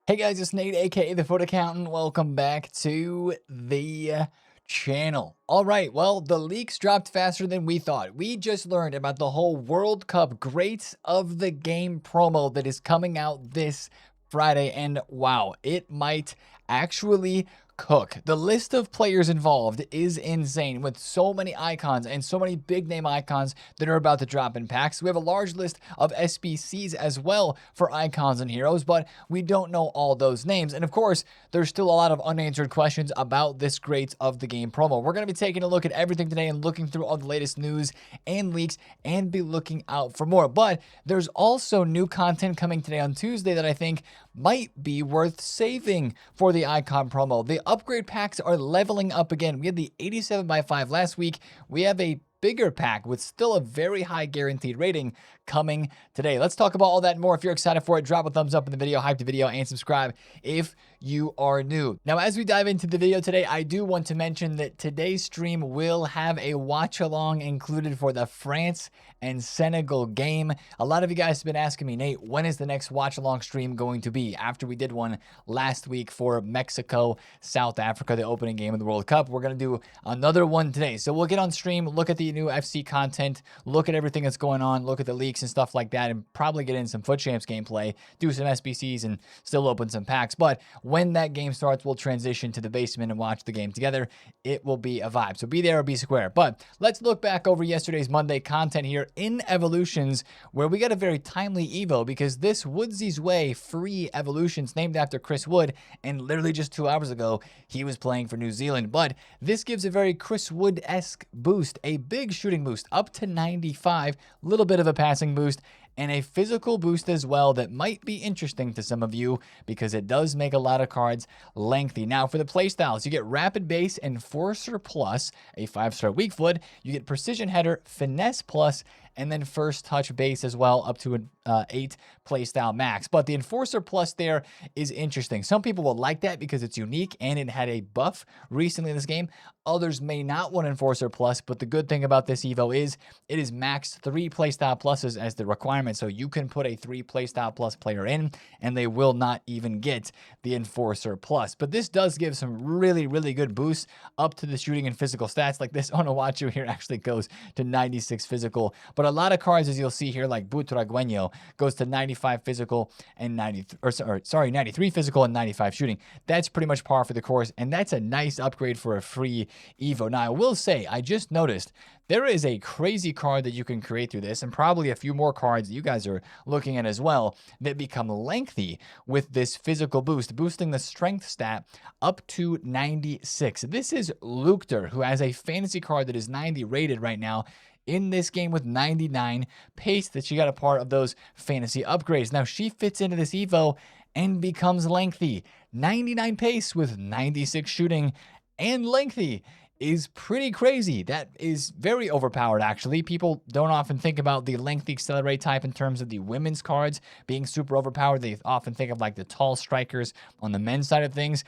Hey guys, it's Nate, aka TheFutAccountant. Welcome back to the channel. All right, well, the leaks dropped faster than we thought. We just learned about the whole World Cup Greats of the Game promo that is coming out this Friday, and wow, it might actually cook. The list of players involved is insane, with so many icons and so many big name icons that are about to drop in packs. We have a large list of SBCs as well for icons and heroes, but we don't know all those names. And of course, there's still a lot of unanswered questions about this Greats of the Game promo. We're going to be taking a look at everything today and looking through all the latest news and leaks and be looking out for more. But there's also new content coming today on Tuesday that I think might be worth saving for the icon promo. The upgrade packs are leveling up again. We had the 87x5 last week. We have a bigger pack with still a very high guaranteed rating coming today. Let's talk about all that and more. If you're excited for it, drop a thumbs up in the video, hype the video, and subscribe if you are new. Now, as we dive into the video today, I do want to mention that today's stream will have a watch along included for the France and Senegal game. A lot of you guys have been asking me, Nate, when is the next watch along stream going to be? After we did one last week for Mexico, South Africa, the opening game of the World Cup, we're going to do another one today. So we'll get on stream, look at the new FC content, look at everything that's going on, look at the leaks and stuff like that, and probably get in some Foot Champs gameplay, do some SBCs, and still open some packs. But when that game starts, we'll transition to the basement and watch the game together. It will be a vibe. So be there or be square. But let's look back over yesterday's Monday content here in Evolutions, where we got a very timely Evo because this Woodsy's Way free Evolutions named after Chris Wood, and literally just 2 hours ago, he was playing for New Zealand. But this gives a very Chris Wood-esque boost, a big shooting boost up to 95, a little bit of a passing boost, and a physical boost as well that might be interesting to some of you because it does make a lot of cards lengthy. Now, for the playstyles, you get Rapid Base, Enforcer Plus, a 5-star weak foot. You get Precision Header, Finesse Plus, and then First Touch Base as well, up to an 8 playstyle max. But the Enforcer Plus there is interesting. Some people will like that because it's unique and it had a buff recently in this game. Others may not want Enforcer Plus, but the good thing about this Evo is it is maxed 3 playstyle pluses as the requirement. So you can put a 3 playstyle plus player in and they will not even get the Enforcer Plus. But this does give some really, really good boosts up to the shooting and physical stats. Like this Onawachu here actually goes to 96 physical. But a lot of cards, as you'll see here, like Butragueño, goes to 95 physical and 93 physical and 95 shooting. That's pretty much par for the course, and that's a nice upgrade for a free Evo. Now, I will say, I just noticed there is a crazy card that you can create through this, and probably a few more cards that you guys are looking at as well that become lengthy with this physical boost, boosting the strength stat up to 96. This is Lukter, who has a fantasy card that is 90 rated right now in this game with 99 pace that she got a part of those fantasy upgrades. Now she fits into this Evo and becomes lengthy. 99 pace with 96 shooting and lengthy is pretty crazy. That is very overpowered, actually. People don't often think about the lengthy accelerate type in terms of the women's cards being super overpowered. They often think of like the tall strikers on the men's side of things.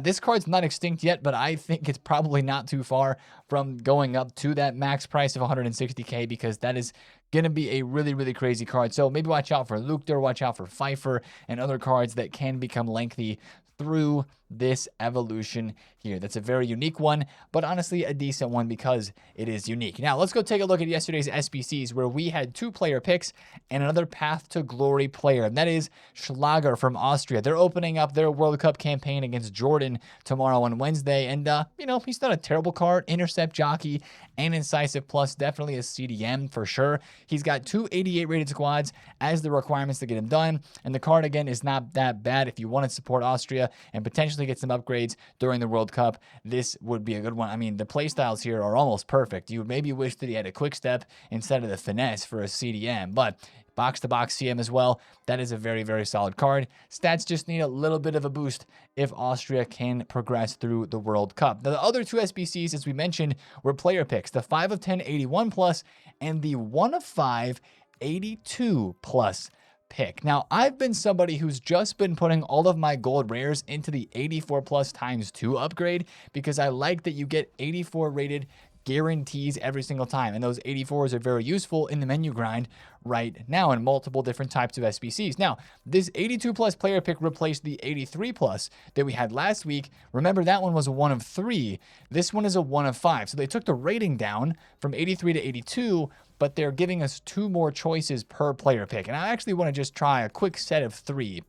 This card's not extinct yet, but I think it's probably not too far from going up to that max price of 160k because that is going to be a really, really crazy card. So maybe watch out for Lukter, watch out for Pfeiffer, and other cards that can become lengthy through this evolution here. That's a very unique one, but honestly a decent one because it is unique. Now let's go take a look at yesterday's SBCs where we had 2 player picks and another Path to Glory player, and that is Schlager from Austria. They're opening up their World Cup campaign against Jordan tomorrow on Wednesday, and you know, he's not a terrible card. Intercept Jockey and Incisive Plus, definitely a CDM for sure. He's got 2 88 rated squads as the requirements to get him done, and the card again is not that bad if you want to support Austria and potentially get some upgrades during the World Cup. This would be a good one. I mean, the playstyles here are almost perfect. You would maybe wish that he had a quick step instead of the finesse for a CDM, but box-to-box CM as well. That is a very, very solid card. Stats just need a little bit of a boost if Austria can progress through the World Cup. Now, the other 2 SBCs, as we mentioned, were player picks. The 5 of 10 81 plus and the 1 of 5 82 plus pick. Now, I've been somebody who's just been putting all of my gold rares into the 84 plus times 2 upgrade because I like that you get 84 rated guarantees every single time. And those 84s are very useful in the menu grind right now in multiple different types of SBCs. Now, this 82 plus player pick replaced the 83 plus that we had last week. Remember, that one was a 1 of 3. This one is a 1 of 5. So they took the rating down from 83 to 82, but they're giving us 2 more choices per player pick. And I actually want to just try a quick set of 3,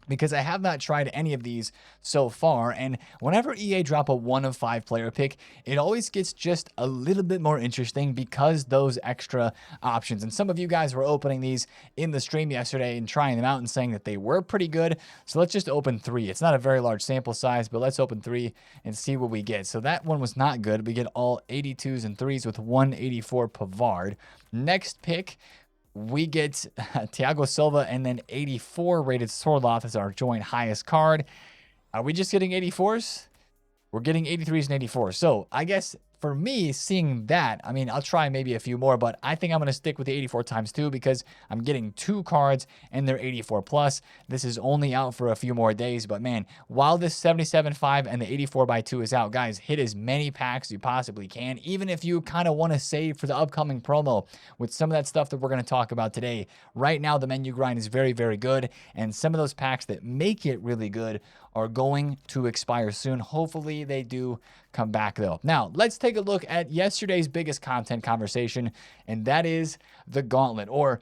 because I have not tried any of these so far. And whenever EA drop a 1 of 5 player pick, it always gets just a little bit more interesting because those extra options. And some of you guys were opening these in the stream yesterday and trying them out and saying that they were pretty good. So let's just open 3. It's not a very large sample size, but let's open 3 and see what we get. So that one was not good. We get all 82s and 3s with 184 Pavard. Next pick, we get Thiago Silva and then 84 rated Sorloth as our joint highest card. Are we just getting 84s? We're getting 83s and 84s. So I guess for me, seeing that, I mean, I'll try maybe a few more, but I think I'm going to stick with the 84 times 2 because I'm getting 2 cards and they're 84 plus. This is only out for a few more days, but man, while this 77.5 and the 84 by 2 is out, guys, hit as many packs as you possibly can, even if you kind of want to save for the upcoming promo with some of that stuff that we're going to talk about today. Right now, the menu grind is very, very good, and some of those packs that make it really good are going to expire soon. Hopefully they do come back though. Now, let's take a look at yesterday's biggest content conversation, and that is the Gauntlet, or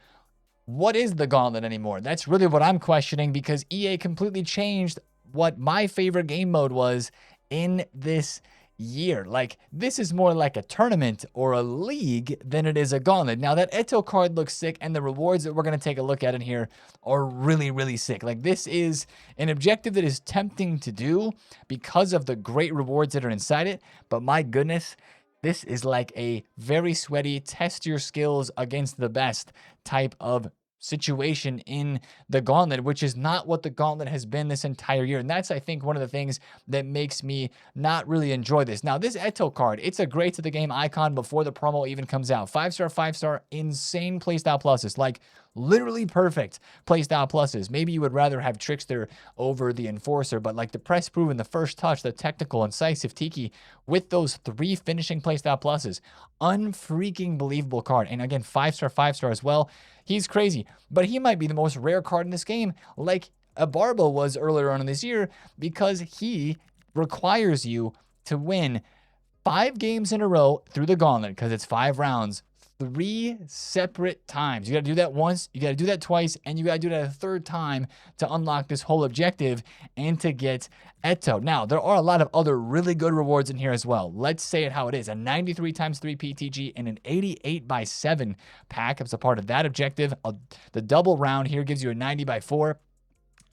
what is the Gauntlet anymore? That's really what I'm questioning, because EA completely changed what my favorite game mode was in this year. Like, this is more like a tournament or a league than it is a Gauntlet. Now, that Eto card looks sick, and the rewards that we're going to take a look at in here are really, really sick. Like, this is an objective that is tempting to do because of the great rewards that are inside it, but my goodness, this is like a very sweaty, test your skills against the best type of situation in the Gauntlet, which is not what the Gauntlet has been this entire year. And that's, I think, one of the things that makes me not really enjoy this. Now, this Eto card, it's a great to the game icon before the promo even comes out. 5-star, 5-star, insane playstyle pluses. Like, literally perfect playstyle pluses. Maybe you would rather have Trickster over the Enforcer, but like the Press Proven, the First Touch, the Technical, Incisive, Tiki, with those 3 finishing playstyle pluses. Unfreaking believable card. And again, 5-star, 5-star as well. He's crazy, but he might be the most rare card in this game, like Abarbo was earlier on in this year, because he requires you to win 5 games in a row through the Gauntlet, because it's 5 rounds, 3 separate times. You got to do that once, you got to do that twice, and you got to do that a 3rd time to unlock this whole objective and to get Eto. Now, there are a lot of other really good rewards in here as well. Let's say it how it is. A 93 times 3 PTG and an 88 by 7 pack as a part of that objective. The double round here gives you a 90 by 4.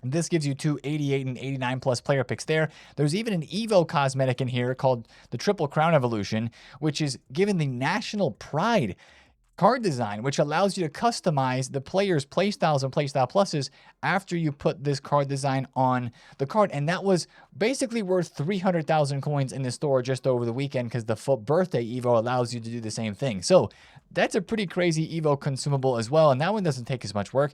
This gives you 2 88 and 89 plus player picks there. There's even an Evo cosmetic in here called the Triple Crown Evolution, which is given the National Pride card design, which allows you to customize the player's playstyles and playstyle pluses after you put this card design on the card. And that was basically worth 300,000 coins in the store just over the weekend, because the birthday Evo allows you to do the same thing. So that's a pretty crazy Evo consumable as well. And that one doesn't take as much work.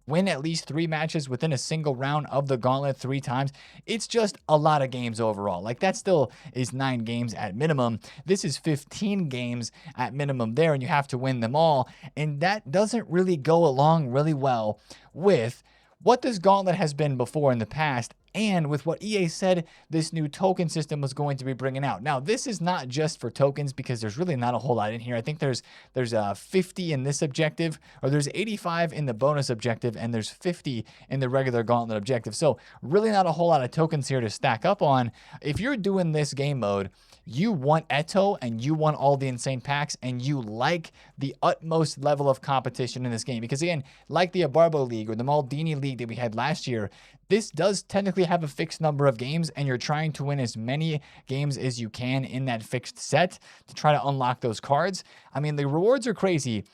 Win at least 3 matches within a single round of the Gauntlet 3 times. It's just a lot of games overall. Like, that still is 9 games at minimum. This is 15 games at minimum there, and you have to win them all. And that doesn't really go along really well with what this Gauntlet has been before in the past, and with what EA said this new token system was going to be bringing out. Now, this is not just for tokens, because there's really not a whole lot in here. I think there's 50 in this objective, or there's 85 in the bonus objective, and there's 50 in the regular Gauntlet objective. So really not a whole lot of tokens here to stack up on. If you're doing this game mode, you want Eto and you want all the insane packs, and you like the utmost level of competition in this game. Because again, like the Abarbo League or the Maldini League that we had last year, this does technically have a fixed number of games, and you're trying to win as many games as you can in that fixed set to try to unlock those cards. I mean, the rewards are crazy,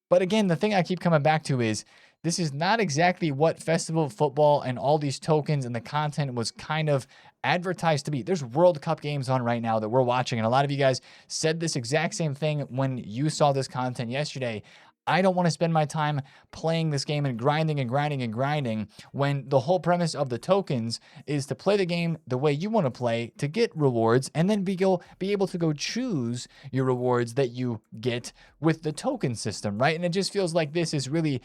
but again, the thing I keep coming back to is this is not exactly what Festival of Football and all these tokens and the content was kind of advertised to be. There's World Cup games on right now that we're watching, and a lot of you guys said this exact same thing when you saw this content yesterday. I don't want to spend my time playing this game and grinding and grinding and grinding when the whole premise of the tokens is to play the game the way you want to play to get rewards and then be able to go choose your rewards that you get with the token system, right? And it just feels like this is really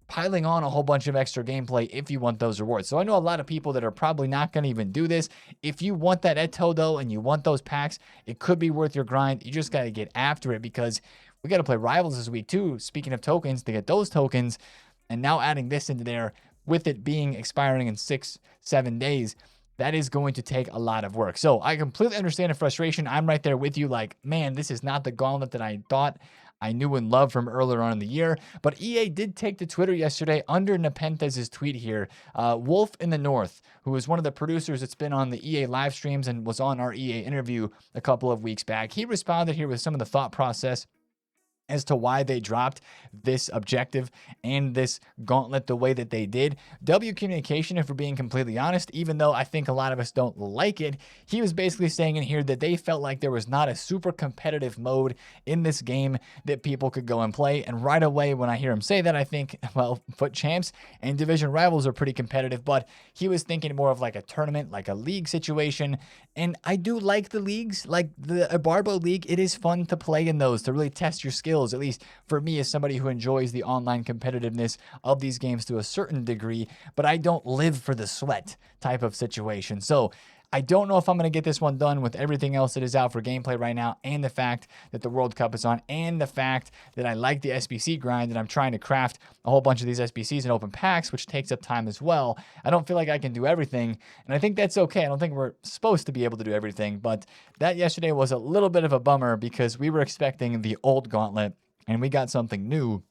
piling on a whole bunch of extra gameplay if you want those rewards. So I know a lot of people that are probably not going to even do this. If you want that Eto though, and you want those packs, it could be worth your grind. You just got to get after it because we got to play Rivals this week too. Speaking of tokens, to get those tokens, and now adding this into there with it being expiring in 6-7 days, that is going to take a lot of work. So I completely understand the frustration. I'm right there with you. Like, man, this is not the Gauntlet that I thought I knew and loved from earlier on in the year. But EA did take to Twitter yesterday under Nepenthes' tweet here. Wolf in the North, who is one of the producers that's been on the EA live streams and was on our EA interview a couple of weeks back, he responded here with some of the thought process as to why they dropped this objective and this gauntlet the way that they did. W Communication, if we're being completely honest, even though I think a lot of us don't like it, he was basically saying in here that they felt like there was not a super competitive mode in this game that people could go and play. And right away, when I hear him say that, I think, well, Foot Champs and Division Rivals are pretty competitive, but he was thinking more of like a tournament, like a league situation. And I do like the leagues, like the Barbo League. It is fun to play in those, to really test your skills. At least for me, as somebody who enjoys the online competitiveness of these games to a certain degree, but I don't live for the sweat type of situation. So I don't know if I'm going to get this one done with everything else that is out for gameplay right now, and the fact that the World Cup is on, and the fact that I like the SBC grind and I'm trying to craft a whole bunch of these SBCs and open packs, which takes up time as well. I don't feel like I can do everything, and I think that's okay. I don't think we're supposed to be able to do everything, but that yesterday was a little bit of a bummer because we were expecting the old Gauntlet, and we got something new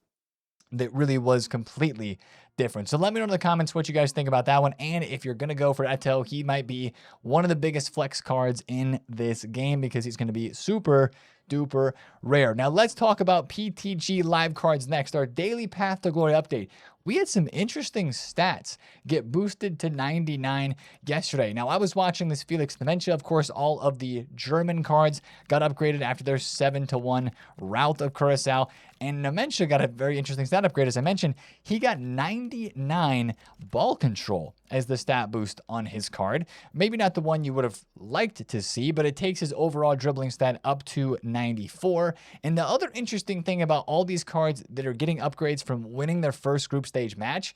that really was completely different. So let me know in the comments what you guys think about that one. And if you're going to go for Eto, he might be one of the biggest flex cards in this game because he's going to be super duper rare. Now let's talk about PTG live cards next. Our daily Path to Glory update. We had some interesting stats get boosted to 99 yesterday. Now, I was watching this Felix Dementia. Of course, all of the German cards got upgraded after their 7-1 rout of Curacao. And Dementia got a very interesting stat upgrade. As I mentioned, he got 99 ball control as the stat boost on his card. Maybe not the one you would have liked to see, but it takes his overall dribbling stat up to 94. And the other interesting thing about all these cards that are getting upgrades from winning their first group stage match,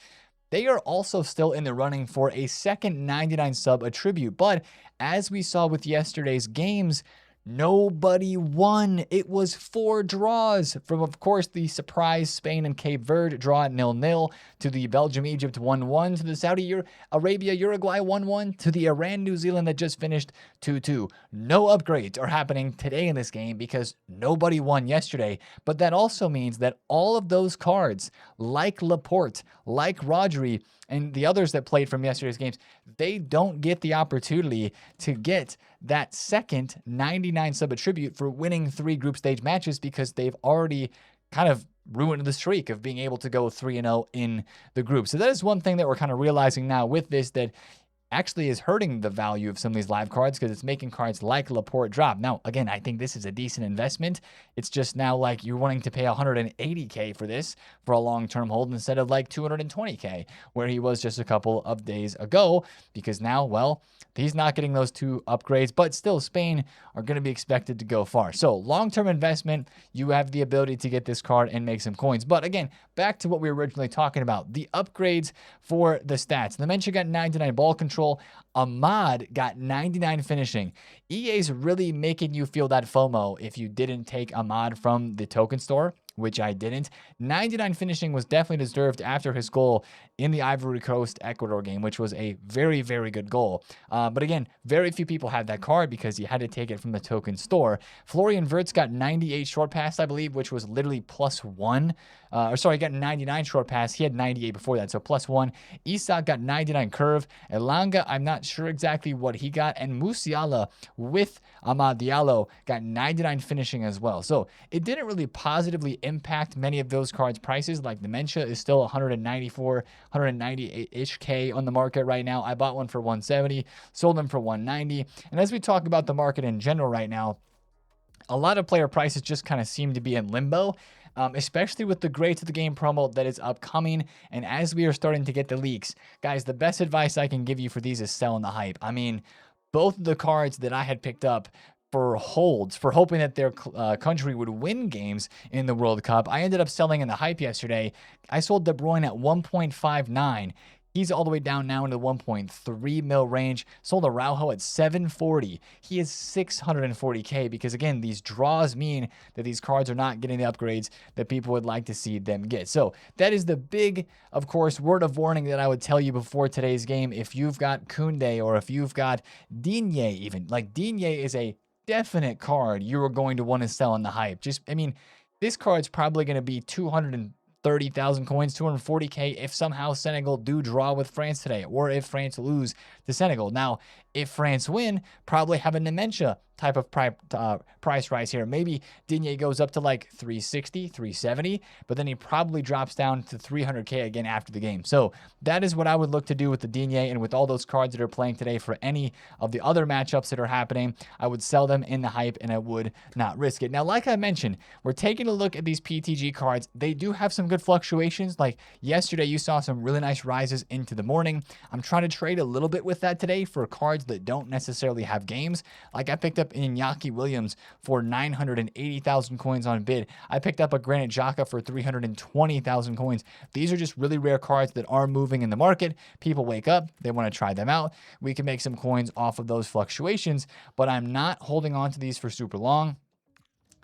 they are also still in the running for a second 99 sub attribute. But as we saw with yesterday's games, nobody won. It was 4 draws from, of course, the surprise Spain and Cape Verde draw at 0-0, to the Belgium-Egypt 1-1, to the Saudi Arabia-Uruguay 1-1, to the Iran-New Zealand that just finished 2-2. No upgrades are happening today in this game because nobody won yesterday. But that also means that all of those cards, like Laporte, like Rodri, and the others that played from yesterday's games, they don't get the opportunity to get that second 99 sub attribute for winning 3 group stage matches because they've already kind of ruined the streak of being able to go 3-0 in the group. So that is one thing that we're kind of realizing now with this, that actually is hurting the value of some of these live cards because it's making cards like Laporte drop. Now, again, I think this is a decent investment. It's just now like you're wanting to pay 180K for this for a long-term hold instead of like 220K where he was just a couple of days ago, because now, well, he's not getting those 2 upgrades, but still Spain are going to be expected to go far. So long-term investment, you have the ability to get this card and make some coins. But again, back to what we were originally talking about, the upgrades for the stats. The Dementia got 99 ball control. Ahmad got 99 finishing. EA's really making you feel that FOMO if you didn't take Ahmad from the token store, which I didn't. 99 finishing was definitely deserved after his goal in the Ivory Coast Ecuador game, which was a very, very good goal. But again, very few people had that card because you had to take it from the token store. Florian Wirtz got 98 short pass, I believe, which was literally +1. He got 99 short pass. He had 98 before that, so +1. Isak got 99 curve. Elanga, I'm not sure exactly what he got. And Musiala with Amad Diallo got 99 finishing as well. So it didn't really positively impact many of those cards' prices. Like Dementia is still 194, 198-ish K on the market right now. I bought one for 170, sold them for 190. And as we talk about the market in general right now, a lot of player prices just kind of seem to be in limbo. especially with the Greats of the Game promo that is upcoming. And as we are starting to get the leaks, guys, the best advice I can give you for these is selling the hype. I mean, both of the cards that I had picked up for holds, for hoping that their country would win games in the World Cup, I ended up selling in the hype yesterday. I sold De Bruyne at 1.59. He's all the way down now into the 1.3 mil range. Sold Araujo at 740. He is 640K because, again, these draws mean that these cards are not getting the upgrades that people would like to see them get. So that is the big, of course, word of warning that I would tell you before today's game. If you've got Koundé or if you've got Digne even, like Digne is a definite card you are going to want to sell in the hype. I mean, this card's probably going to be 230,000 coins, 240K if somehow Senegal do draw with France today, or if France lose to Senegal. Now, if France win, probably have a Dementia type of price rise here. Maybe Digne goes up to like 360, 370, but then he probably drops down to 300K again after the game. So that is what I would look to do with the Digne, and with all those cards that are playing today for any of the other matchups that are happening. I would sell them in the hype, and I would not risk it. Now, like I mentioned, we're taking a look at these PTG cards. They do have some good fluctuations. Like yesterday, you saw some really nice rises into the morning. I'm trying to trade a little bit with that today for cards that don't necessarily have games. Like I picked up Iñaki Williams for 980,000 coins on bid. I picked up a Granit Xhaka for 320,000 coins. These are just really rare cards that are moving in the market. People wake up, they want to try them out. We can make some coins off of those fluctuations, but I'm not holding on to these for super long.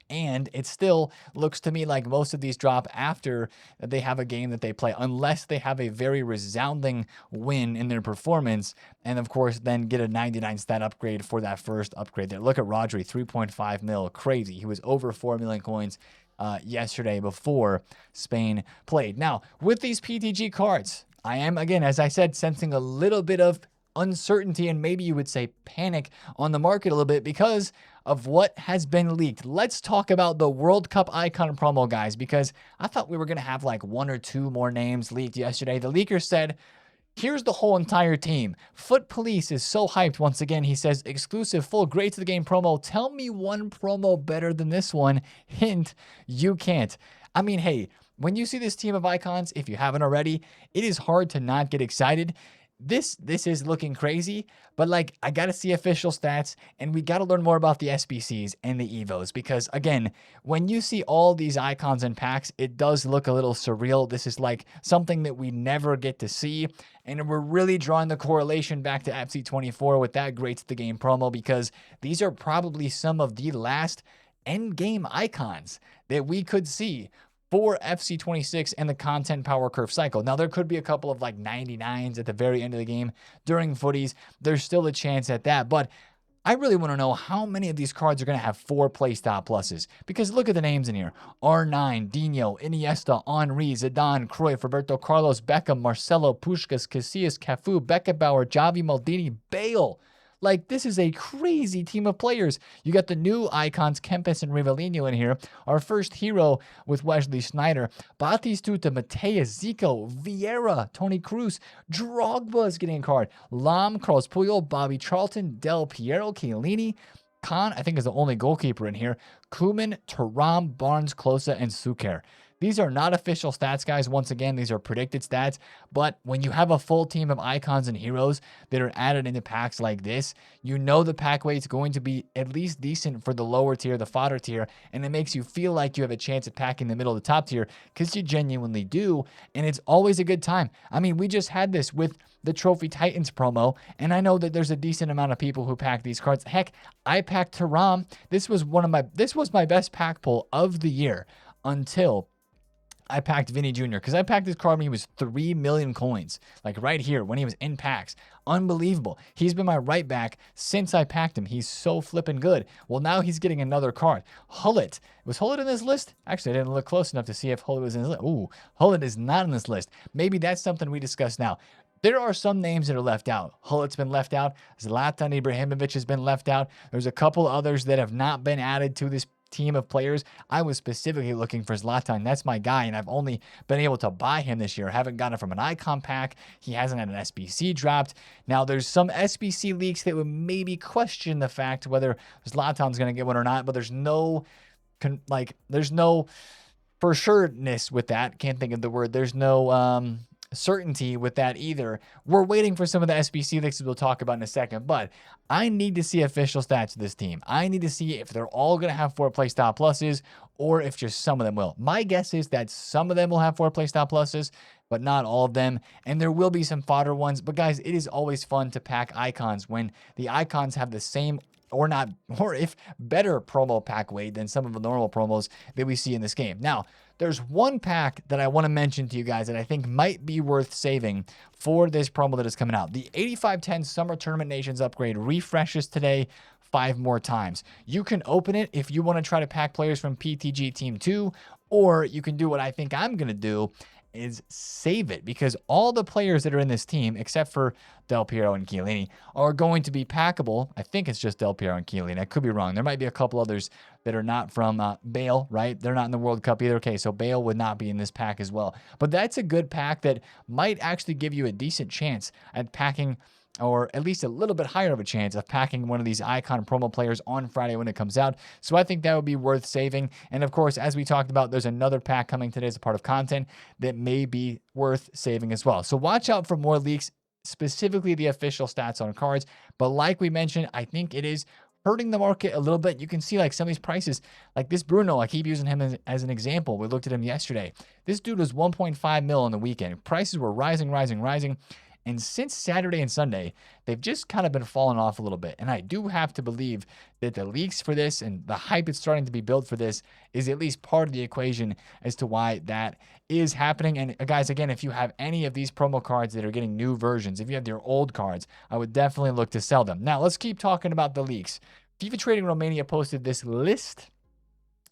And it still looks to me like most of these drop after they have a game that they play, unless they have a very resounding win in their performance. And of course, then get a 99 stat upgrade for that first upgrade there. Look at Rodri, 3.5 mil, crazy. He was over 4 million coins yesterday before Spain played. Now, with these PTG cards, I am, again, as I said, sensing a little bit of uncertainty and maybe you would say panic on the market a little bit because of what has been leaked. Let's talk about the World Cup icon promo, guys, because I thought we were going to have like 1 or 2 more names leaked yesterday. The leaker said, here's the whole entire team. Foot Police is so hyped. Once again, he says, exclusive full Greats of the Game promo. Tell me one promo better than this one. Hint, you can't. I mean, hey, when you see this team of icons, if you haven't already, it is hard to not get excited. This is looking crazy, but like I got to see official stats and we got to learn more about the SBCs and the Evos because again, when you see all these icons and packs, it does look a little surreal. This is like something that we never get to see. And we're really drawing the correlation back to FC24 with that Greats of the Game promo because these are probably some of the last end game icons that we could see for FC26 and the content power curve cycle. Now, there could be a couple of like 99s at the very end of the game during footies. There's still a chance at that, but I really want to know how many of these cards are going to have 4 playstyle pluses because look at the names in here. R9, Dino, Iniesta, Henry, Zidane, Cruyff, Roberto Carlos, Beckham, Marcelo, Puskás, Casillas, Cafu, Beckenbauer, Javi, Maldini, Bale. Like, this is a crazy team of players. You got the new icons, Kempes and Rivellino in here. Our first hero with Wesley Sneijder. Batistuta, Mateus, Zico, Vieira, Toni Kroos. Drogba's getting a card. Lam, Carlos Puyol, Bobby Charlton, Del Piero, Chiellini. Khan, I think, is the only goalkeeper in here. Koeman, Thuram, Barnes, Klose, and Suker. These are not official stats, guys. Once again, these are predicted stats. But when you have a full team of icons and heroes that are added into packs like this, you know the pack weight's going to be at least decent for the lower tier, the fodder tier, and it makes you feel like you have a chance at packing the middle of the top tier because you genuinely do, and it's always a good time. I mean, we just had this with the Trophy Titans promo, and I know that there's a decent amount of people who pack these cards. Heck, I packed Thuram. This was my best pack pull of the year until I packed Vinny Jr. because I packed this card when he was 3 million coins, like right here when he was in packs. Unbelievable. He's been my right back since I packed him. He's so flipping good. Well, now he's getting another card. Hullet. Was Hullet in this list? Actually, I didn't look close enough to see if Hullet was in this list. Ooh, Hullet is not in this list. Maybe that's something we discuss now. There are some names that are left out. Hullet's been left out. Zlatan Ibrahimovic has been left out. There's a couple others that have not been added to this team of players. I was specifically looking for Zlatan. That's my guy, and I've only been able to buy him this year. I haven't gotten it from an icon pack. He hasn't had an SBC dropped. Now, there's some SBC leaks that would maybe question the fact whether Zlatan's going to get one or not, but there's no for sureness with that. Can't think of the word. There's no certainty with that either. We're waiting for some of the SBC leaks we'll talk about in a second, but I need to see official stats of this team. I need to see if they're all going to have 4-play stop pluses or if just some of them will. My guess is that some of them will have 4-play stop pluses, but not all of them. And there will be some fodder ones. But guys, it is always fun to pack icons when the icons have the same or not, or if better promo pack weight than some of the normal promos that we see in this game. Now, there's one pack that I want to mention to you guys that I think might be worth saving for this promo that is coming out. The 8510 Summer Tournament Nations upgrade refreshes today 5 more times. You can open it if you want to try to pack players from PTG Team 2, or you can do what I think I'm going to do, is save it, because all the players that are in this team, except for Del Piero and Chiellini, are going to be packable. I think it's just Del Piero and Chiellini. I could be wrong. There might be a couple others that are not from Bale, right? They're not in the World Cup either. Okay, so Bale would not be in this pack as well. But that's a good pack that might actually give you a decent chance at packing, or at least a little bit higher of a chance of packing one of these icon promo players on Friday when it comes out. So I think that would be worth saving. And of course, as we talked about, there's another pack coming today as a part of content that may be worth saving as well. So watch out for more leaks, specifically the official stats on cards. But like we mentioned, I think it is hurting the market a little bit. You can see like some of these prices, like this Bruno, I keep using him as an example. We looked at him yesterday. This dude was 1.5 mil on the weekend. Prices were rising. And since Saturday and Sunday, they've just kind of been falling off a little bit. And I do have to believe that the leaks for this and the hype that's starting to be built for this is at least part of the equation as to why that is happening. And guys, again, if you have any of these promo cards that are getting new versions, if you have your old cards, I would definitely look to sell them. Now, let's keep talking about the leaks. FIFA Trading Romania posted this list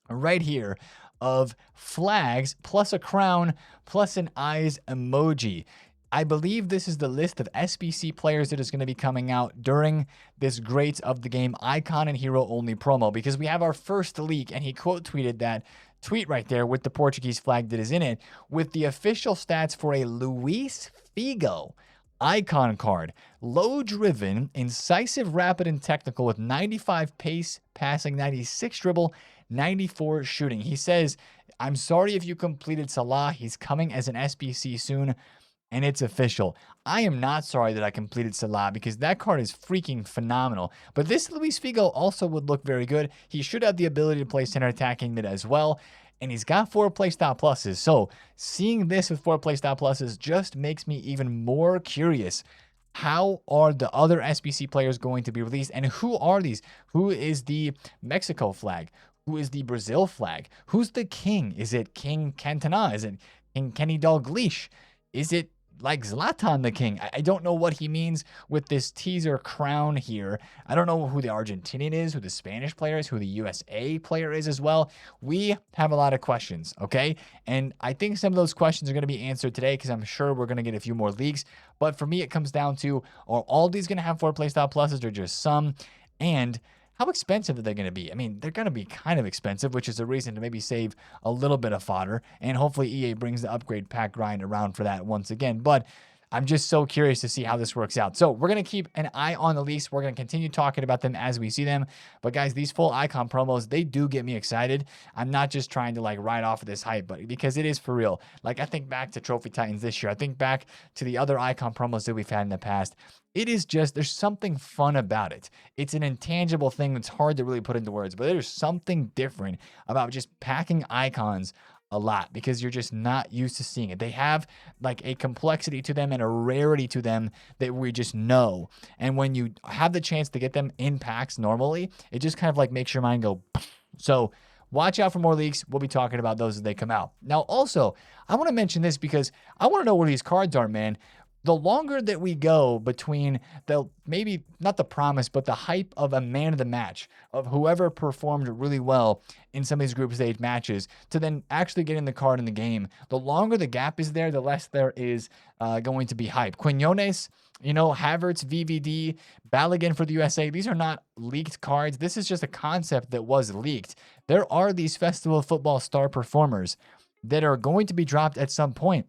right here of flags plus a crown plus an eyes emoji. I believe this is the list of SBC players that is going to be coming out during this Greats of the Game Icon and Hero only promo, because we have our first leak, and he quote tweeted that tweet right there with the Portuguese flag that is in it with the official stats for a Luis Figo icon card. Low driven, incisive, rapid, and technical with 95 pace, passing, 96 dribble, 94 shooting. He says, I'm sorry if you completed Salah. He's coming as an SBC soon. And it's official. I am not sorry that I completed Salah, because that card is freaking phenomenal. But this Luis Figo also would look very good. He should have the ability to play center attacking mid as well. And he's got 4-play stop pluses. So seeing this with 4-play stop pluses just makes me even more curious. How are the other SBC players going to be released? And who are these? Who is the Mexico flag? Who is the Brazil flag? Who's the king? Is it King Cantona? Is it King Kenny Dalglish? Is it like Zlatan the King? I don't know what he means with this teaser crown here. I don't know who the Argentinian is, who the Spanish player is, who the USA player is as well. We have a lot of questions, okay? And I think some of those questions are going to be answered today, because I'm sure we're going to get a few more leaks. But for me, it comes down to, are all these going to have 4-play style pluses or just some? And how expensive are they going to be? I mean, they're going to be kind of expensive, which is a reason to maybe save a little bit of fodder. And hopefully EA brings the upgrade pack grind around for that once again. But I'm just so curious to see how this works out. So we're going to keep an eye on the leaks. We're going to continue talking about them as we see them. But guys, these full icon promos, they do get me excited. I'm not just trying to like ride off of this hype, but because it is for real. Like, I think back to Trophy Titans this year. I think back to the other icon promos that we've had in the past. It is just, there's something fun about it. It's an intangible thing that's hard to really put into words, but there's something different about just packing icons a lot, because you're just not used to seeing it. They have like a complexity to them and a rarity to them that we just know. And when you have the chance to get them in packs normally, it just kind of like makes your mind go. So watch out for more leaks. We'll be talking about those as they come out. Now, also, I want to mention this because I want to know where these cards are, man. The longer that we go between the, maybe not the promise, but the hype of a man of the match, of whoever performed really well in some of these group stage matches, to then actually getting the card in the game, the longer the gap is there, the less there is going to be hype. Quinones, Havertz, VVD, Balogun for the USA, these are not leaked cards. This is just a concept that was leaked. There are these Festival of Football star performers that are going to be dropped at some point.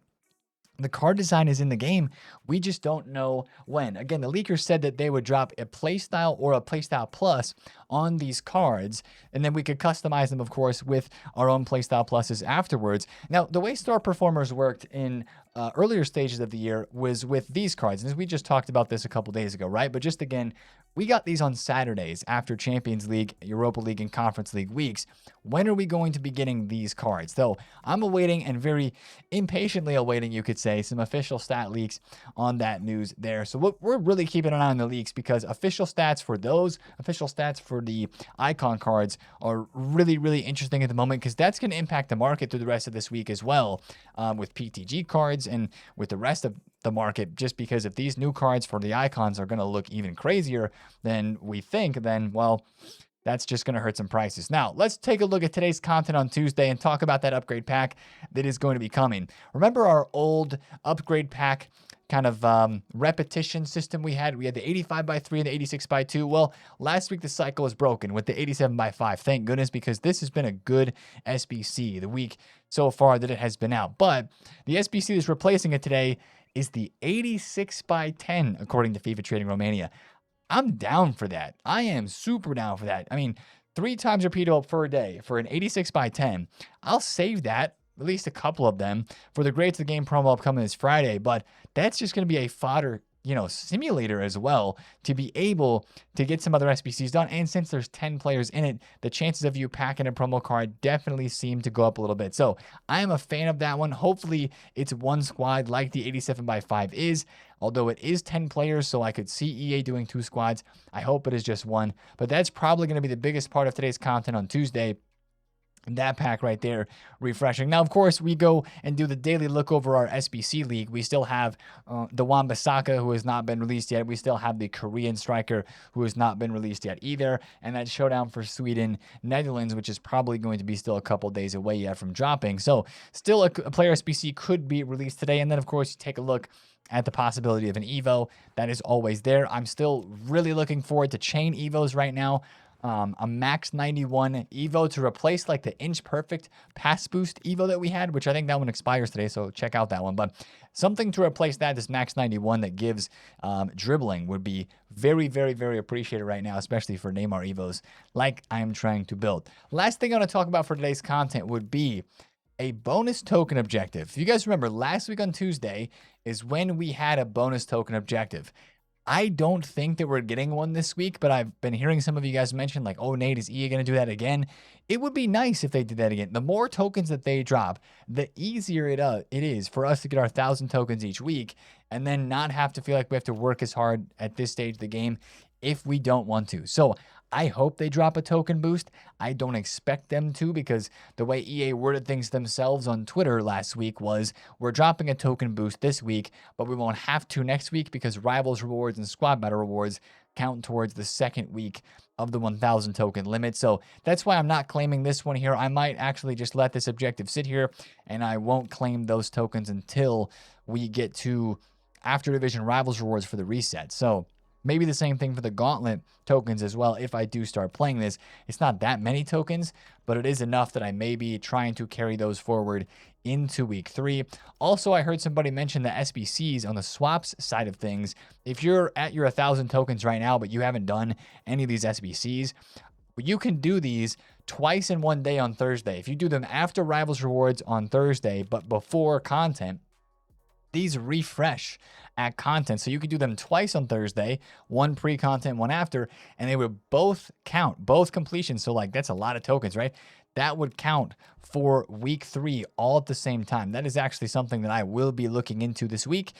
The card design is in the game. We just don't know when. Again, the leaker said that they would drop a playstyle or a playstyle plus on these cards, and then we could customize them, of course, with our own playstyle pluses afterwards. Now, the way Star Performers worked in earlier stages of the year was with these cards, and we just talked about this a couple days ago, right? But just again, we got these on Saturdays after Champions League, Europa League, and Conference League weeks. When are we going to be getting these cards? So I'm awaiting, and very impatiently awaiting, you could say, some official stat leaks on that news there. So we're really keeping an eye on the leaks, because official stats for those, official stats for the icon cards are really, really interesting at the moment, because that's going to impact the market through the rest of this week as well, with PTG cards and with the rest of the market, just because if these new cards for the icons are going to look even crazier than we think, then, well, that's just going to hurt some prices. Now, let's take a look at today's content on Tuesday and talk about that upgrade pack that is going to be coming. Remember our old upgrade pack kind of repetition system we had? We had the 85x3 and the 86x2. Well, last week the cycle was broken with the 87x5. Thank goodness, because this has been a good SBC the week so far that it has been out. But the SBC that's replacing it today is the 86x10, according to FIFA Trading Romania. I'm down for that. I am super down for that. I mean, 3 times repeatable per day for an 86x10. I'll save that, at least a couple of them, for the Greats of the Game promo upcoming this Friday. But that's just going to be a fodder, simulator as well, to be able to get some other SBCs done. And since there's 10 players in it, the chances of you packing a promo card definitely seem to go up a little bit. So I am a fan of that one. Hopefully it's one squad like the 87x5 is, although it is 10 players, so I could see EA doing 2 squads. I hope it is just one, but that's probably going to be the biggest part of today's content on Tuesday. That pack right there, refreshing. Now, of course, we go and do the daily look over our SBC league. We still have the Wan-Bissaka, who has not been released yet. We still have the Korean striker, who has not been released yet either. And that showdown for Sweden, Netherlands, which is probably going to be still a couple days away yet from dropping. So still a player SBC could be released today. And then, of course, you take a look at the possibility of an Evo. That is always there. I'm still really looking forward to chain Evos right now. A max 91 Evo to replace like the inch perfect pass boost Evo that we had, which I think that one expires today, so check out that one. But something to replace that, this max 91 that gives dribbling, would be very, very, very appreciated right now, especially for Neymar Evos like I am trying to build. Last thing I want to talk about for today's content would be a bonus token objective. If you guys remember, last week on Tuesday is when we had a bonus token objective. I don't think that we're getting one this week, but I've been hearing some of you guys mention, like, oh, Nate, is EA going to do that again? It would be nice if they did that again. The more tokens that they drop, the easier it is for us to get our 1,000 tokens each week, and then not have to feel like we have to work as hard at this stage of the game if we don't want to. So I hope they drop a token boost. I don't expect them to, because the way EA worded things themselves on Twitter last week was, we're dropping a token boost this week, but we won't have to next week because Rivals rewards and Squad Battle rewards count towards the second week of the 1,000 token limit. So that's why I'm not claiming this one here. I might actually just let this objective sit here, and I won't claim those tokens until we get to after division Rivals rewards for the reset. So maybe the same thing for the Gauntlet tokens as well. If I do start playing this, it's not that many tokens, but it is enough that I may be trying to carry those forward into week 3. Also, I heard somebody mention the SBCs on the swaps side of things. If you're at your 1,000 tokens right now, but you haven't done any of these SBCs, you can do these twice in one day on Thursday. If you do them after Rivals rewards on Thursday, but before content, these refresh at content. So you could do them twice on Thursday, one pre-content, one after, and they would both count, both completions. So like, that's a lot of tokens, right? That would count for week 3 all at the same time. That is actually something that I will be looking into this week,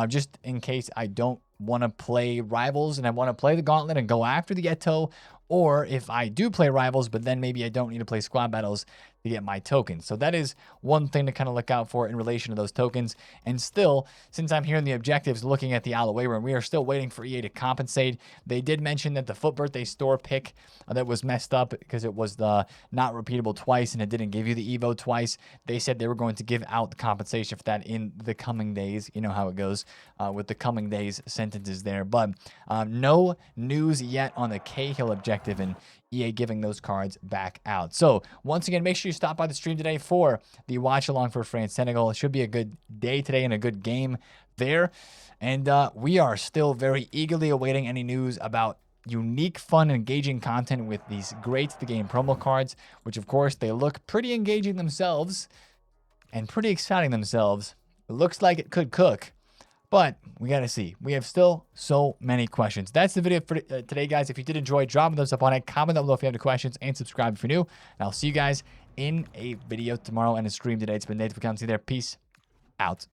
just in case I don't want to play Rivals and I want to play the Gauntlet and go after the Eto, or if I do play Rivals, but then maybe I don't need to play squad battles to get my tokens. So that is one thing to kind of look out for in relation to those tokens. And still, since I'm here in the objectives looking at the Aloe Room, we are still waiting for EA to compensate. They did mention that the Foot Birthday store pick that was messed up because it was the not repeatable twice and it didn't give you the Evo twice. They said they were going to give out the compensation for that in the coming days. You know how it goes with the coming days sentences there. But no news yet on the Cahill objective, and EA giving those cards back out. So once again, make sure you stop by the stream today for the watch along for France-Senegal. It should be a good day today and a good game there. And we are still very eagerly awaiting any news about unique, fun, engaging content with these Great the Game promo cards, which of course they look pretty engaging themselves and pretty exciting themselves. It looks like it could cook. But we got to see. We have still so many questions. That's the video for today, guys. If you did enjoy, drop those up on it. Comment down below if you have any questions, and subscribe if you're new. And I'll see you guys in a video tomorrow and a stream today. It's been TheFutAccountant. See you there. Peace out.